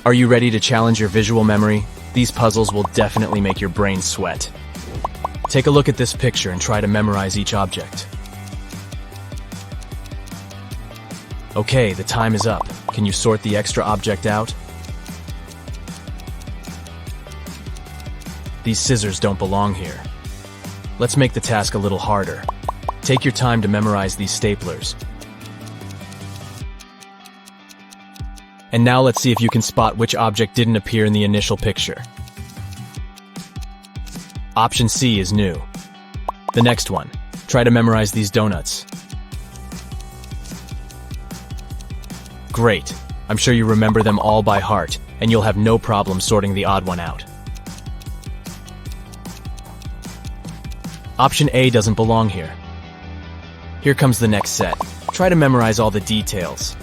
Are you ready to challenge your visual memory? These puzzles will definitely make your brain sweat. Take a look at this picture and try to memorize each object. Okay, the time is up. Can you sort the extra object out? These scissors don't belong here. Let's make the task a little harder. Take your time to memorize these staplers. And now let's see if you can spot which object didn't appear in the initial picture. Option C is new. The next one. Try to memorize these donuts. Great. I'm sure you remember them all by heart, and you'll have no problem sorting the odd one out. Option A doesn't belong here. Here comes the next set. Try to memorize all the details.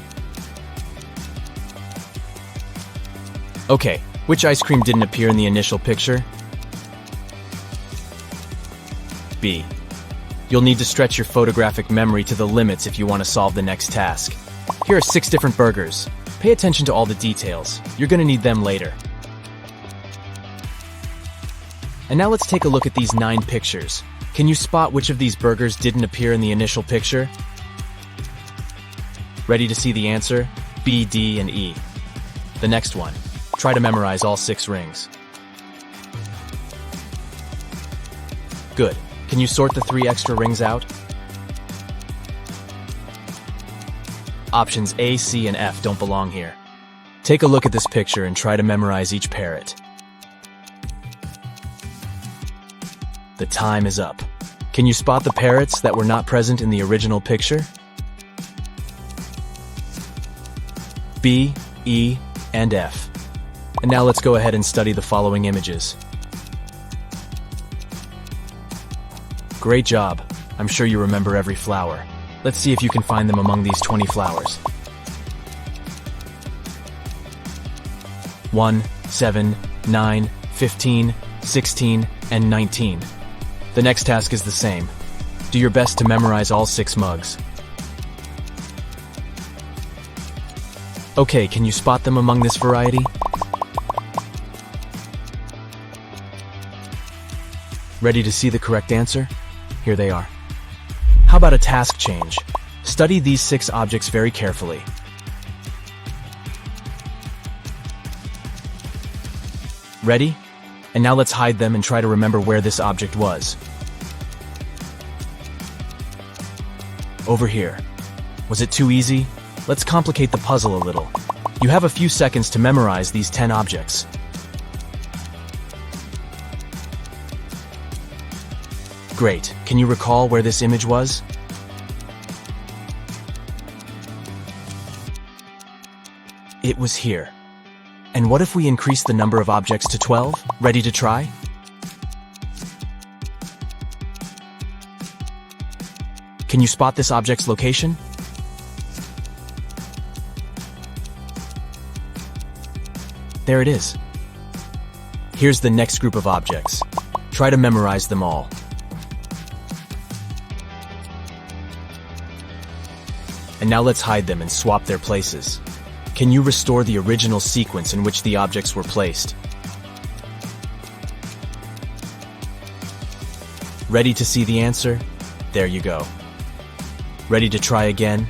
Okay, which ice cream didn't appear in the initial picture? B. You'll need to stretch your photographic memory to the limits if you want to solve the next task. Here are 6 different burgers. Pay attention to all the details. You're going to need them later. And now let's take a look at these 9 pictures. Can you spot which of these burgers didn't appear in the initial picture? Ready to see the answer? B, D, and E. The next one. Try to memorize all 6 rings. Good. Can you sort the 3 extra rings out? Options A, C, and F don't belong here. Take a look at this picture and try to memorize each parrot. The time is up. Can you spot the parrots that were not present in the original picture? B, E, and F. And now let's go ahead and study the following images. Great job. I'm sure you remember every flower. Let's see if you can find them among these 20 flowers. 1, 7, 9, 15, 16, and 19. The next task is the same. Do your best to memorize all 6 mugs. Okay, can you spot them among this variety? Ready to see the correct answer? Here they are. How about a task change? Study these 6 objects very carefully. Ready? And now let's hide them and try to remember where this object was. Over here. Was it too easy? Let's complicate the puzzle a little. You have a few seconds to memorize these 10 objects. Great. Can you recall where this image was? It was here. And what if we increase the number of objects to 12? Ready to try? Can you spot this object's location? There it is. Here's the next group of objects. Try to memorize them all. And now let's hide them and swap their places. Can you restore the original sequence in which the objects were placed? Ready to see the answer? There you go. Ready to try again?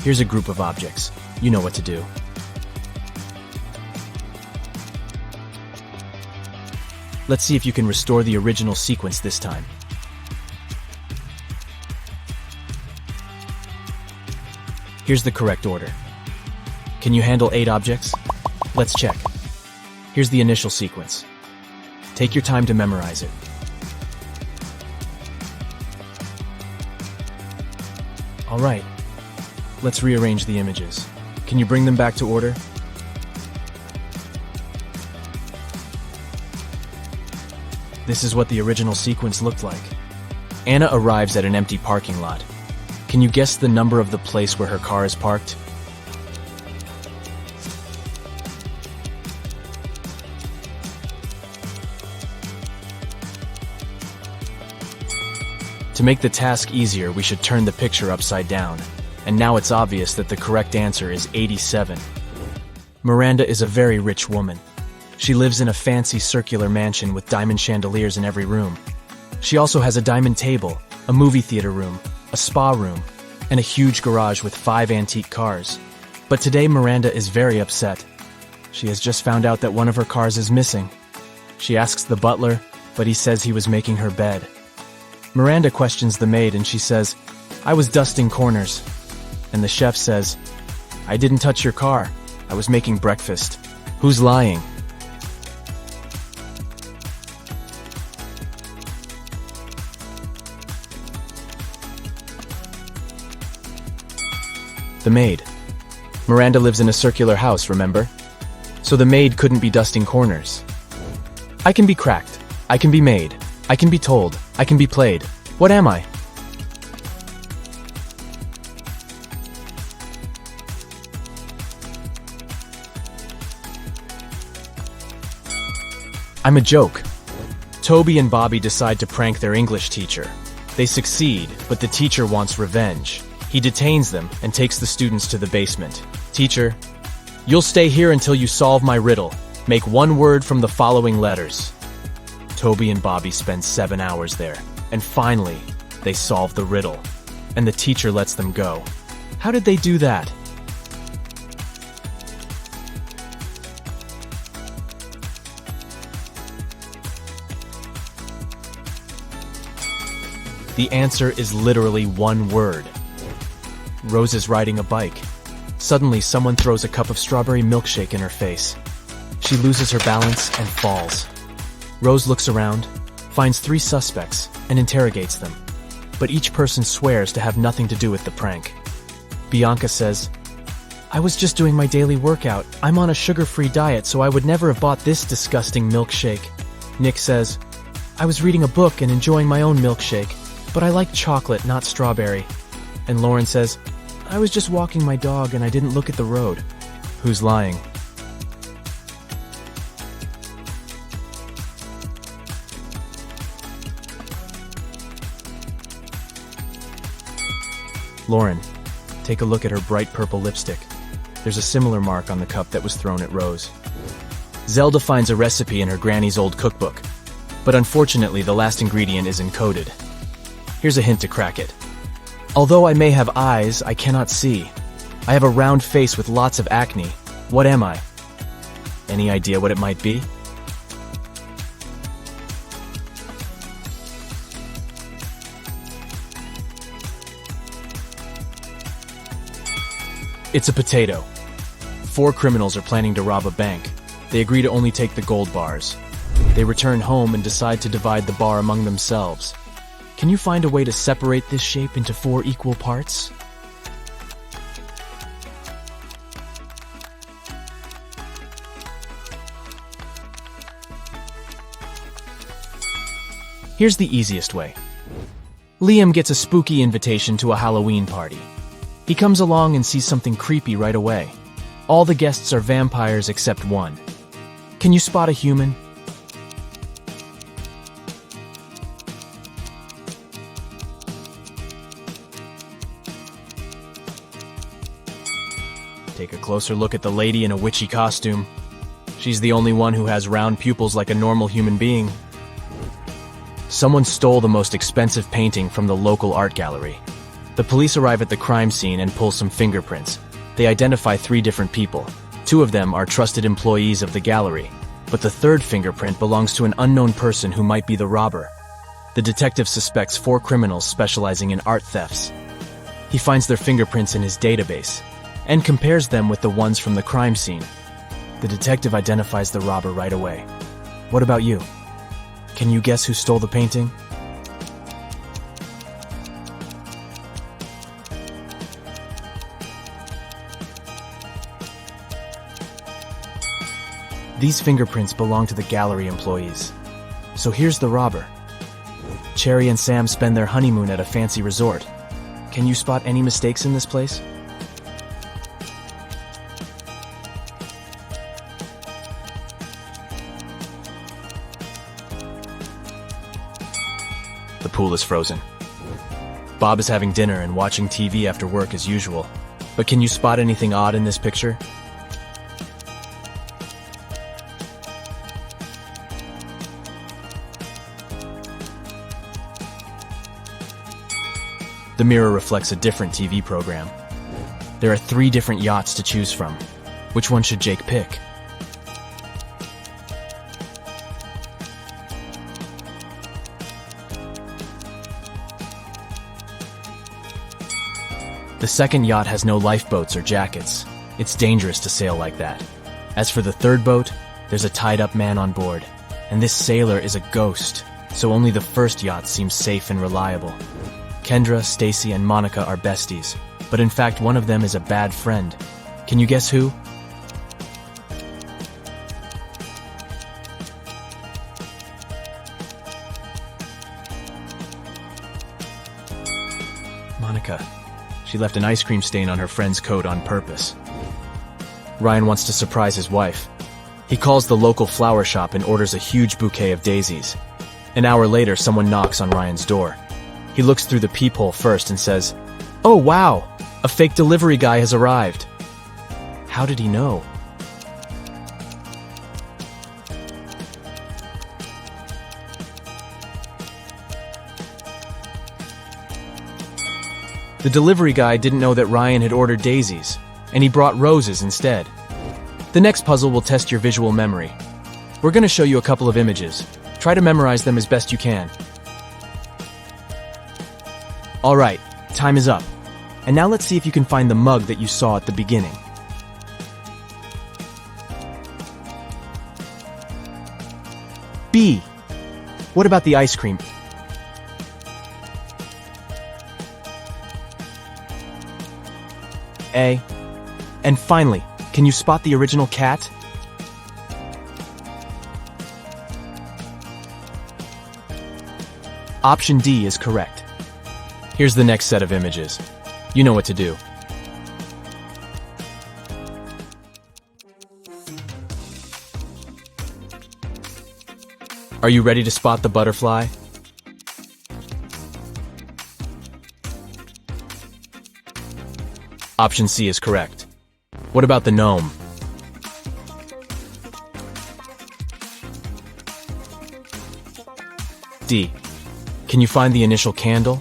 Here's a group of objects. You know what to do. Let's see if you can restore the original sequence this time. Here's the correct order. Can you handle 8 objects? Let's check. Here's the initial sequence. Take your time to memorize it. All right. Let's rearrange the images. Can you bring them back to order? This is what the original sequence looked like. Anna arrives at an empty parking lot. Can you guess the number of the place where her car is parked? To make the task easier, we should turn the picture upside down. And now it's obvious that the correct answer is 87. Miranda is a very rich woman. She lives in a fancy circular mansion with diamond chandeliers in every room. She also has a diamond table, a movie theater room, a spa room, and a huge garage with 5 antique cars. But today Miranda is very upset. She has just found out that one of her cars is missing. She asks the butler, but he says he was making her bed. Miranda questions the maid and she says, "I was dusting corners." And the chef says, "I didn't touch your car. I was making breakfast." Who's lying? The maid. Miranda lives in a circular house, remember? So the maid couldn't be dusting corners. I can be cracked. I can be made. I can be told. I can be played. What am I? I'm a joke. Toby and Bobby decide to prank their English teacher. They succeed, but the teacher wants revenge. He detains them and takes the students to the basement. "Teacher, you'll stay here until you solve my riddle. Make one word from the following letters." Toby and Bobby spend 7 hours there, and finally, they solve the riddle. And the teacher lets them go. How did they do that? The answer is literally one word. Rose is riding a bike. Suddenly, someone throws a cup of strawberry milkshake in her face. She loses her balance and falls. Rose looks around, finds 3 suspects, and interrogates them. But each person swears to have nothing to do with the prank. Bianca says, "I was just doing my daily workout. I'm on a sugar-free diet, so I would never have bought this disgusting milkshake." Nick says, "I was reading a book and enjoying my own milkshake, but I like chocolate, not strawberry." And Lauren says, "I was just walking my dog and I didn't look at the road." Who's lying? Lauren, take a look at her bright purple lipstick. There's a similar mark on the cup that was thrown at Rose. Zelda finds a recipe in her granny's old cookbook, but unfortunately the last ingredient is encoded. Here's a hint to crack it. Although I may have eyes, I cannot see. I have a round face with lots of acne. What am I? Any idea what it might be? It's a potato. 4 criminals are planning to rob a bank. They agree to only take the gold bars. They return home and decide to divide the bar among themselves. Can you find a way to separate this shape into 4 equal parts? Here's the easiest way. Liam gets a spooky invitation to a Halloween party. He comes along and sees something creepy right away. All the guests are vampires except one. Can you spot a human? Take a closer look at the lady in a witchy costume. She's the only one who has round pupils like a normal human being. Someone stole the most expensive painting from the local art gallery. The police arrive at the crime scene and pull some fingerprints. They identify 3 different people. 2 of them are trusted employees of the gallery, but the 3rd fingerprint belongs to an unknown person who might be the robber. The detective suspects 4 criminals specializing in art thefts. He finds their fingerprints in his database and compares them with the ones from the crime scene. The detective identifies the robber right away. What about you? Can you guess who stole the painting? These fingerprints belong to the gallery employees. So here's the robber. Cherry and Sam spend their honeymoon at a fancy resort. Can you spot any mistakes in this place? The pool is frozen. Bob is having dinner and watching TV after work as usual. But can you spot anything odd in this picture? The mirror reflects a different TV program. There are 3 different yachts to choose from. Which one should Jake pick? The second yacht has no lifeboats or jackets. It's dangerous to sail like that. As for the third boat, there's a tied-up man on board. And this sailor is a ghost, so only the first yacht seems safe and reliable. Kendra, Stacy, and Monica are besties, but in fact one of them is a bad friend. Can you guess who? Monica. She left an ice cream stain on her friend's coat on purpose. Ryan wants to surprise his wife. He calls the local flower shop and orders a huge bouquet of daisies. An hour later, someone knocks on Ryan's door. He looks through the peephole first and says, "Oh wow, a fake delivery guy has arrived." How did he know? The delivery guy didn't know that Ryan had ordered daisies, and he brought roses instead. The next puzzle will test your visual memory. We're going to show you a couple of images. Try to memorize them as best you can. Alright, time is up. And now let's see if you can find the mug that you saw at the beginning. B. What about the ice cream? A. And finally, can you spot the original cat? Option D is correct. Here's the next set of images. You know what to do. Are you ready to spot the butterfly? Option C is correct. What about the gnome? D. Can you find the initial candle?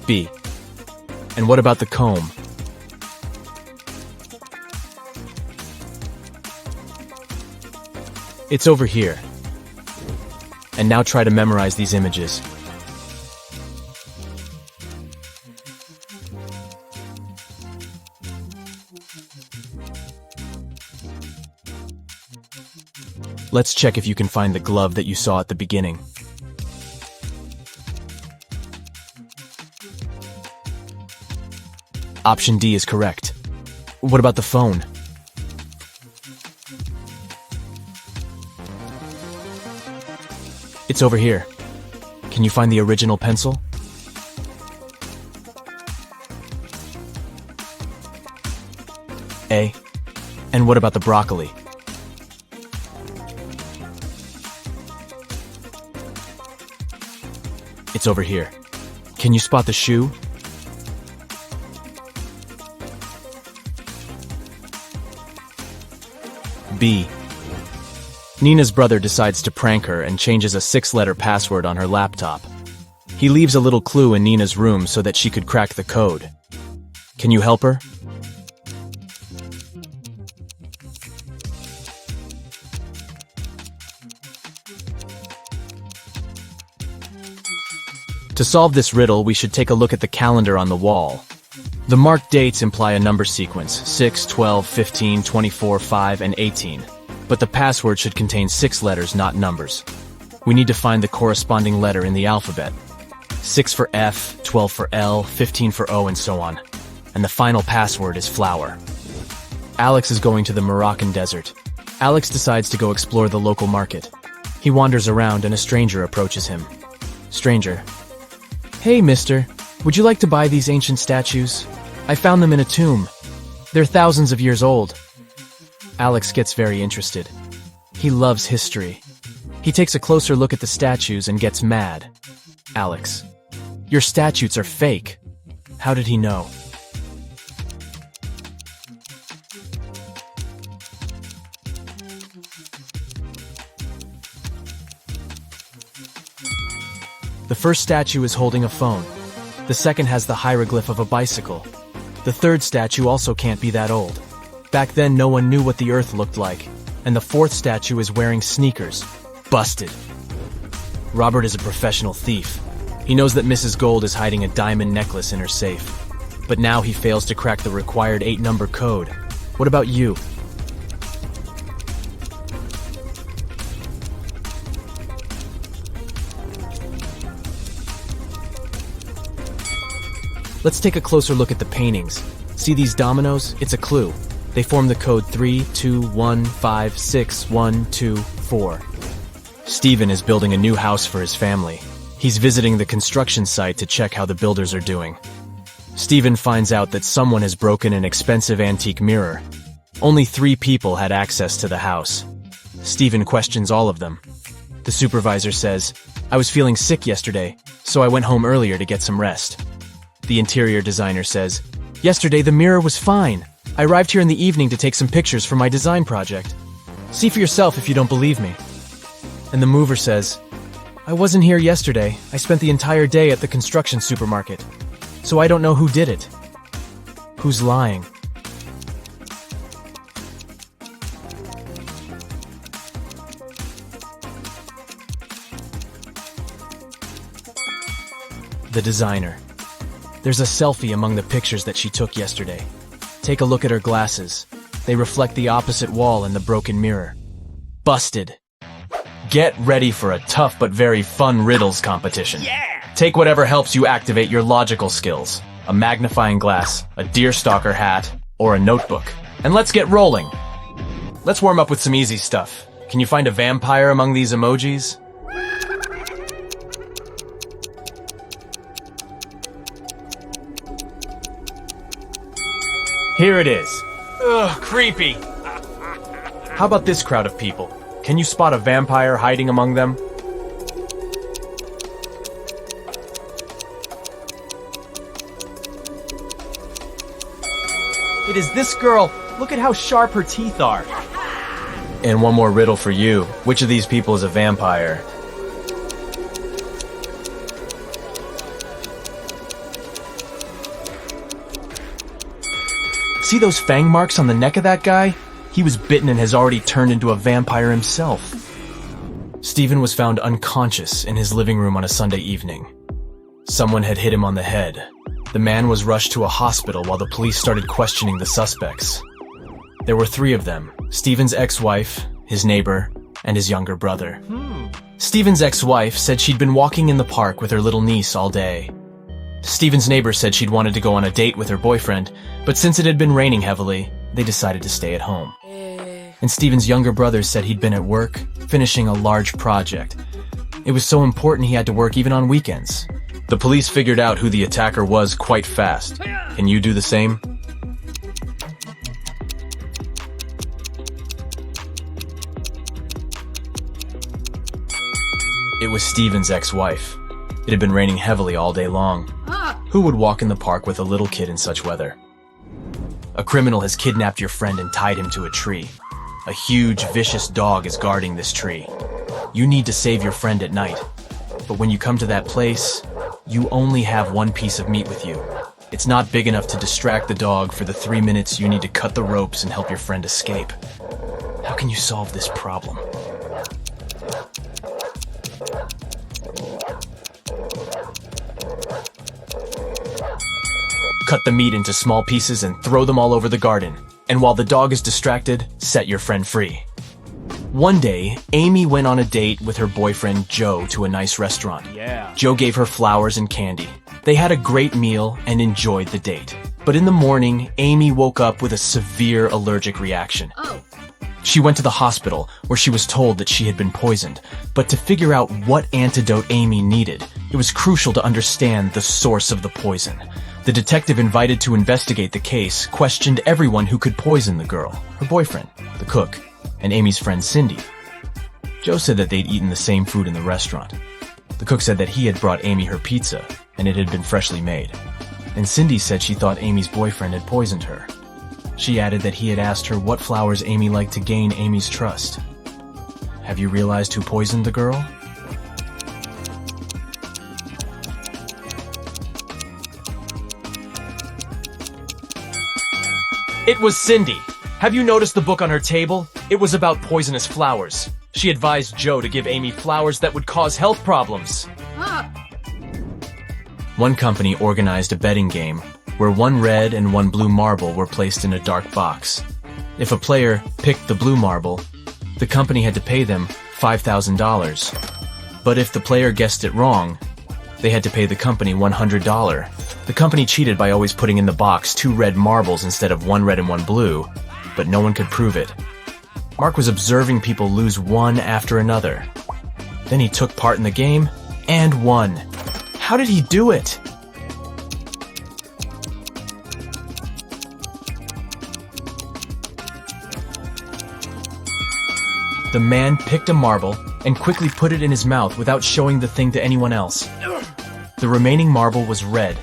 B. And what about the comb? It's over here. And now try to memorize these images. Let's check if you can find the glove that you saw at the beginning. Option D is correct. What about the phone? It's over here. Can you find the original pencil? A. And what about the broccoli? It's over here. Can you spot the shoe? B. Nina's brother decides to prank her and changes a 6-letter password on her laptop. He leaves a little clue in Nina's room so that she could crack the code. Can you help her? To solve this riddle, we should take a look at the calendar on the wall. The marked dates imply a number sequence, 6, 12, 15, 24, 5, and 18. But the password should contain 6 letters, not numbers. We need to find the corresponding letter in the alphabet. 6 for F, 12 for L, 15 for O, and so on. And the final password is flower. Alex is going to the Moroccan desert. Alex decides to go explore the local market. He wanders around and a stranger approaches him. Stranger. Hey, mister. Would you like to buy these ancient statues? I found them in a tomb. They're thousands of years old. Alex gets very interested. He loves history. He takes a closer look at the statues and gets mad. Alex. Your statues are fake. How did he know? The first statue is holding a phone. The second has the hieroglyph of a bicycle. The third statue also can't be that old. Back then, no one knew what the Earth looked like. And the fourth statue is wearing sneakers. Busted. Robert is a professional thief. He knows that Mrs. Gold is hiding a diamond necklace in her safe. But now he fails to crack the required 8-number code. What about you? Let's take a closer look at the paintings. See these dominoes? It's a clue. They form the code 3, 2, 1, 5, 6, 1, 2, 4. Stephen is building a new house for his family. He's visiting the construction site to check how the builders are doing. Stephen finds out that someone has broken an expensive antique mirror. Only 3 people had access to the house. Stephen questions all of them. The supervisor says, "I was feeling sick yesterday, so I went home earlier to get some rest." The interior designer says, "Yesterday the mirror was fine. I arrived here in the evening to take some pictures for my design project. See for yourself if you don't believe me." And the mover says, "I wasn't here yesterday. I spent the entire day at the construction supermarket. So I don't know who did it." Who's lying? The designer. There's a selfie among the pictures that she took yesterday. Take a look at her glasses. They reflect the opposite wall in the broken mirror. Busted. Get ready for a tough but very fun riddles competition. Yeah! Take whatever helps you activate your logical skills. A magnifying glass, a deerstalker hat, or a notebook. And let's get rolling. Let's warm up with some easy stuff. Can you find a vampire among these emojis? Here it is. Ugh, creepy. How about this crowd of people? Can you spot a vampire hiding among them? It is this girl. Look at how sharp her teeth are. And one more riddle for you. Which of these people is a vampire? See those fang marks on the neck of that guy? He was bitten and has already turned into a vampire himself. Stephen was found unconscious in his living room on a Sunday evening. Someone had hit him on the head. The man was rushed to a hospital while the police started questioning the suspects. There were 3 of them: Stephen's ex-wife, his neighbor, and his younger brother. Stephen's ex-wife said she'd been walking in the park with her little niece all day. Stephen's neighbor said she'd wanted to go on a date with her boyfriend, but since it had been raining heavily, they decided to stay at home. And Stephen's younger brother said he'd been at work, finishing a large project. It was so important he had to work even on weekends. The police figured out who the attacker was quite fast. Can you do the same? It was Stephen's ex-wife. It had been raining heavily all day long. Who would walk in the park with a little kid in such weather? A criminal has kidnapped your friend and tied him to a tree. A huge, vicious dog is guarding this tree. You need to save your friend at night. But when you come to that place, you only have 1 piece of meat with you. It's not big enough to distract the dog for the 3 minutes you need to cut the ropes and help your friend escape. How can you solve this problem? Cut the meat into small pieces and throw them all over the garden. And while the dog is distracted, set your friend free. One day, Amy went on a date with her boyfriend Joe to a nice restaurant. Joe gave her flowers and candy. They had a great meal and enjoyed the date. But in the morning, Amy woke up with a severe allergic reaction. She went to the hospital, where she was told that she had been poisoned. But to figure out what antidote Amy needed, it was crucial to understand the source of the poison. The detective invited to investigate the case questioned everyone who could poison the girl, her boyfriend, the cook, and Amy's friend Cindy. Joe said that they'd eaten the same food in the restaurant. The cook said that he had brought Amy her pizza, and it had been freshly made. And Cindy said she thought Amy's boyfriend had poisoned her. She added that he had asked her what flowers Amy liked to gain Amy's trust. Have you realized who poisoned the girl? It was Cindy. Have you noticed the book on her table? It was about poisonous flowers. She advised Joe to give Amy flowers that would cause health problems. One company organized a betting game where one red and one blue marble were placed in a dark box. If a player picked the blue marble, the company had to pay them $5,000. But if the player guessed it wrong, they had to pay the company $100. The company cheated by always putting in the box 2 red marbles instead of 1 red and 1 blue, but no one could prove it. Mark was observing people lose one after another. Then he took part in the game and won. How did he do it? The man picked a marble and quickly put it in his mouth without showing the thing to anyone else. The remaining marble was red.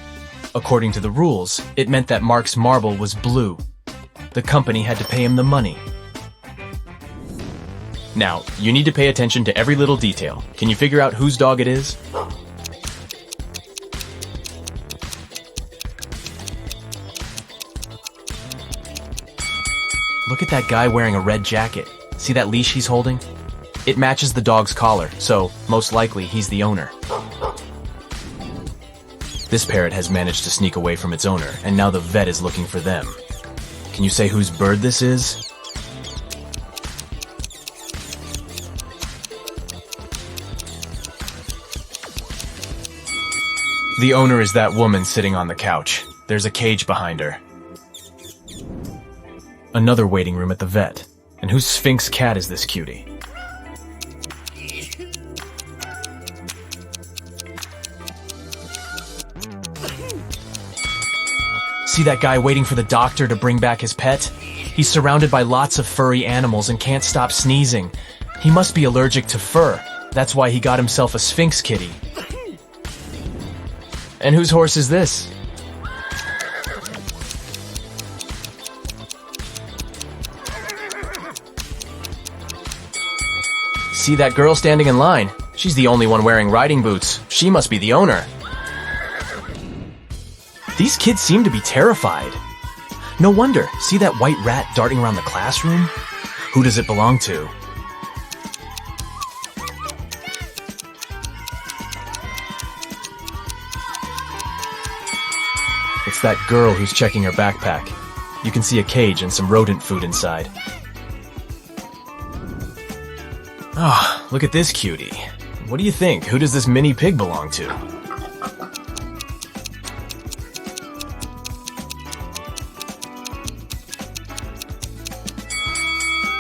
According to the rules, it meant that Mark's marble was blue. The company had to pay him the money. Now, you need to pay attention to every little detail. Can you figure out whose dog it is? Look at that guy wearing a red jacket. See that leash he's holding? It matches the dog's collar, so most likely he's the owner. This parrot has managed to sneak away from its owner, and now the vet is looking for them. Can you say whose bird this is? The owner is that woman sitting on the couch. There's a cage behind her. Another waiting room at the vet. And whose Sphinx cat is this cutie? See that guy waiting for the doctor to bring back his pet? He's surrounded by lots of furry animals and can't stop sneezing. He must be allergic to fur. That's why he got himself a Sphinx kitty. And whose horse is this? See that girl standing in line? She's the only one wearing riding boots. She must be the owner. These kids seem to be terrified. No wonder. See that white rat darting around the classroom? Who does it belong to? It's that girl who's checking her backpack. You can see a cage and some rodent food inside. Oh, look at this cutie. What do you think? Who does this mini pig belong to?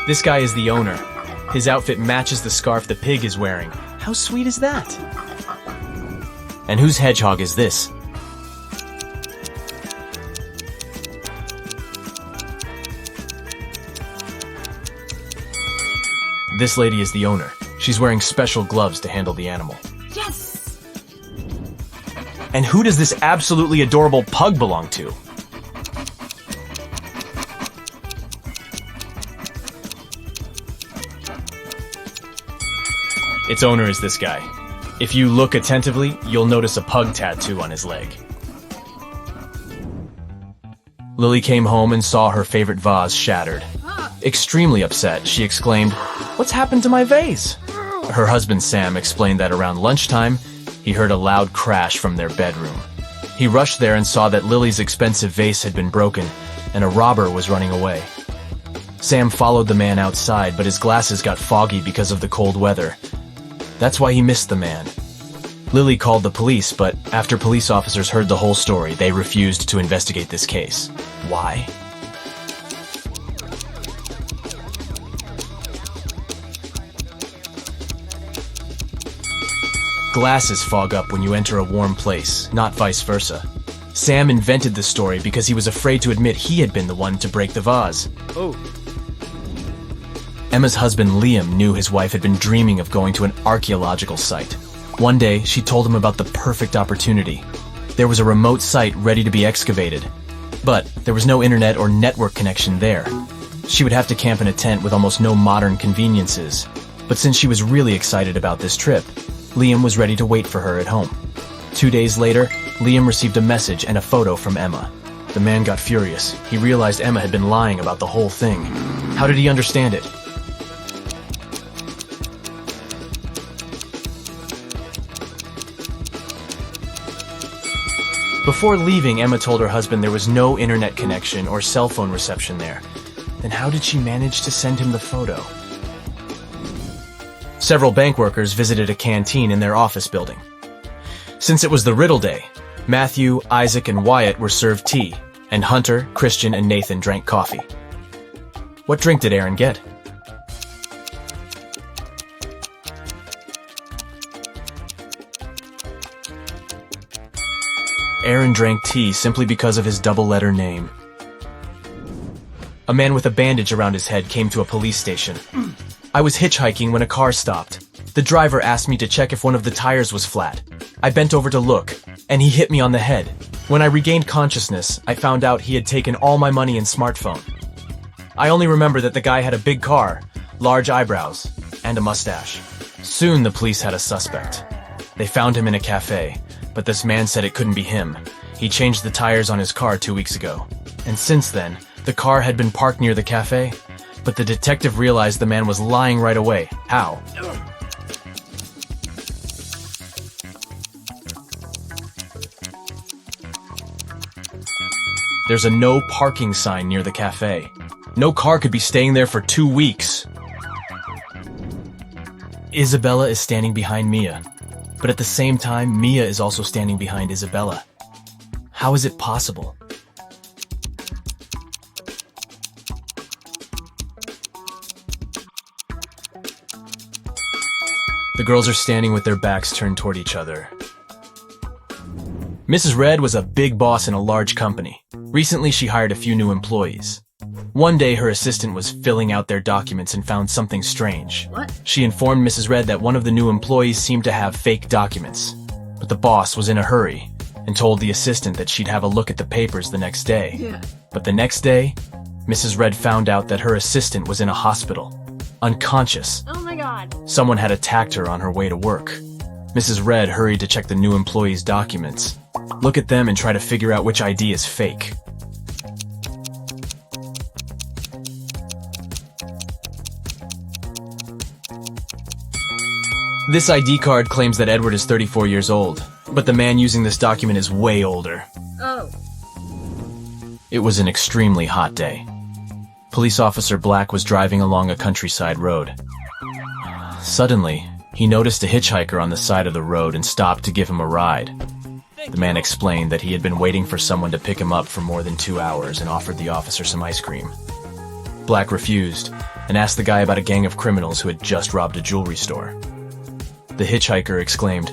This guy is the owner. His outfit matches the scarf the pig is wearing. How sweet is that? And whose hedgehog is this? This lady is the owner. She's wearing special gloves to handle the animal. Yes! And who does this absolutely adorable pug belong to? Its owner is this guy. If you look attentively, you'll notice a pug tattoo on his leg. Lily came home and saw her favorite vase shattered. Extremely upset, she exclaimed, "What's happened to my vase?" Her husband Sam explained that around lunchtime, he heard a loud crash from their bedroom. He rushed there and saw that Lily's expensive vase had been broken, and a robber was running away. Sam followed the man outside, but his glasses got foggy because of the cold weather. That's why he missed the man. Lily called the police, but after police officers heard the whole story, they refused to investigate this case. Why? Glasses fog up when you enter a warm place, not vice versa. Sam invented the story because he was afraid to admit he had been the one to break the vase. Oh. Emma's husband Liam knew his wife had been dreaming of going to an archaeological site. One day, she told him about the perfect opportunity. There was a remote site ready to be excavated, but there was no internet or network connection there. She would have to camp in a tent with almost no modern conveniences. But since she was really excited about this trip, Liam was ready to wait for her at home. 2 days later, Liam received a message and a photo from Emma. The man got furious. He realized Emma had been lying about the whole thing. How did he understand it? Before leaving, Emma told her husband there was no internet connection or cell phone reception there. Then how did she manage to send him the photo? Several bank workers visited a canteen in their office building. Since it was the Riddle Day, Matthew, Isaac, and Wyatt were served tea, and Hunter, Christian, and Nathan drank coffee. What drink did Aaron get? Aaron drank tea simply because of his double-letter name. A man with a bandage around his head came to a police station. I was hitchhiking when a car stopped. The driver asked me to check if one of the tires was flat. I bent over to look, and he hit me on the head. When I regained consciousness, I found out he had taken all my money and smartphone. I only remember that the guy had a big car, large eyebrows, and a mustache. Soon the police had a suspect. They found him in a cafe, but this man said it couldn't be him. He changed the tires on his car 2 weeks ago. And since then, the car had been parked near the cafe. But the detective realized the man was lying right away. How? There's a no parking sign near the cafe. No car could be staying there for 2 weeks. Isabella is standing behind Mia. But at the same time, Mia is also standing behind Isabella. How is it possible? The girls are standing with their backs turned toward each other. Mrs. Red was a big boss in a large company. Recently, she hired a few new employees. One day, her assistant was filling out their documents and found something strange. What? She informed Mrs. Red that one of the new employees seemed to have fake documents. But the boss was in a hurry and told the assistant that she'd have a look at the papers the next day. Yeah. But the next day, Mrs. Red found out that her assistant was in a hospital, unconscious. Oh my god. Someone had attacked her on her way to work. Mrs. Red hurried to check the new employee's documents, look at them and try to figure out which ID is fake. This ID card claims that Edward is 34 years old, but the man using this document is way older. Oh. It was an extremely hot day. Police Officer Black was driving along a countryside road. Suddenly, he noticed a hitchhiker on the side of the road and stopped to give him a ride. The man explained that he had been waiting for someone to pick him up for more than 2 hours and offered the officer some ice cream. Black refused and asked the guy about a gang of criminals who had just robbed a jewelry store. The hitchhiker exclaimed,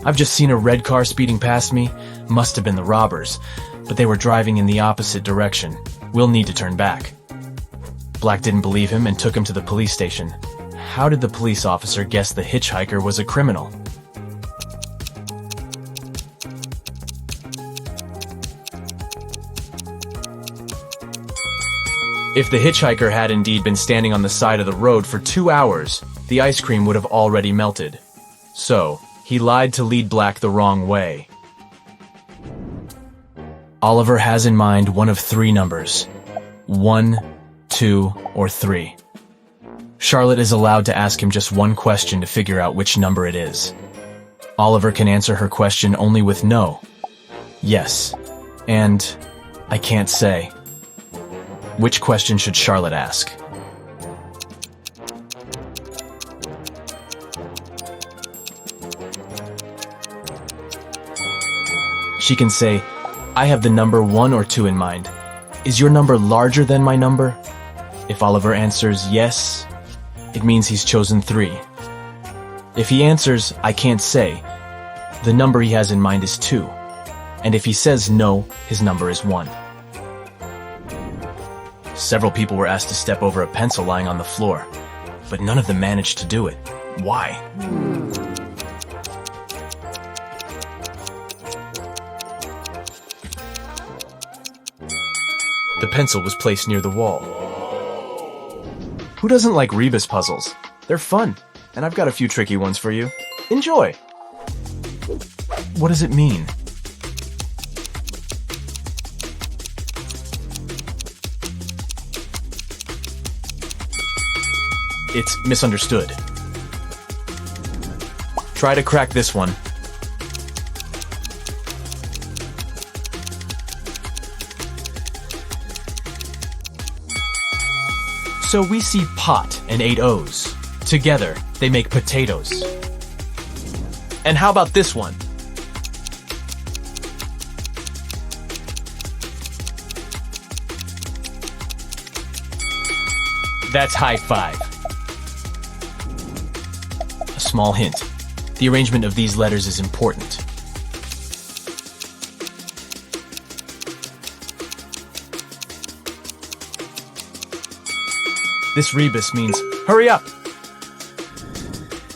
"I've just seen a red car speeding past me. Must have been the robbers, but they were driving in the opposite direction. We'll need to turn back." Black didn't believe him and took him to the police station. How did the police officer guess the hitchhiker was a criminal? If the hitchhiker had indeed been standing on the side of the road for 2 hours, the ice cream would have already melted. So, he lied to lead Black the wrong way. Oliver has in mind one of 3 numbers: 1, 2, or 3. Charlotte is allowed to ask him just one question to figure out which number it is. Oliver can answer her question only with no, yes, and I can't say. Which question should Charlotte ask? She can say, "I have the number 1 or 2 in mind. Is your number larger than my number?" If Oliver answers yes, it means he's chosen 3. If he answers, "I can't say," the number he has in mind is 2. And if he says no, his number is 1. Several people were asked to step over a pencil lying on the floor, but none of them managed to do it. Why? The pencil was placed near the wall. Who doesn't like Rebus puzzles? They're fun, and I've got a few tricky ones for you. Enjoy! What does it mean? It's misunderstood. Try to crack this one. So we see pot and 8 O's. Together, they make potatoes. And how about this one? That's high five. A small hint. The arrangement of these letters is important. This Rebus means, hurry up!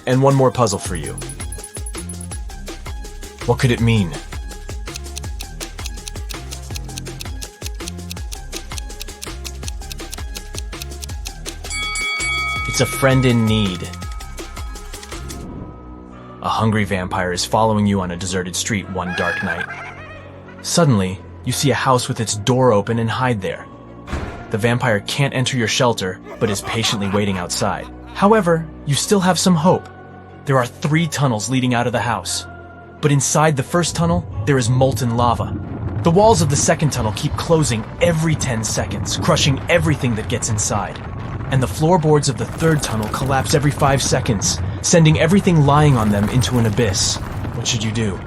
And one more puzzle for you. What could it mean? It's a friend in need. A hungry vampire is following you on a deserted street one dark night. Suddenly, you see a house with its door open and hide there. The vampire can't enter your shelter, but is patiently waiting outside. However, you still have some hope. There are 3 tunnels leading out of the house. But inside the first tunnel, there is molten lava. The walls of the second tunnel keep closing every 10 seconds, crushing everything that gets inside. And the floorboards of the third tunnel collapse every 5 seconds, sending everything lying on them into an abyss. What should you do?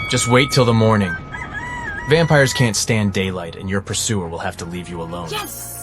Just wait till the morning. Vampires can't stand daylight, and your pursuer will have to leave you alone. Yes!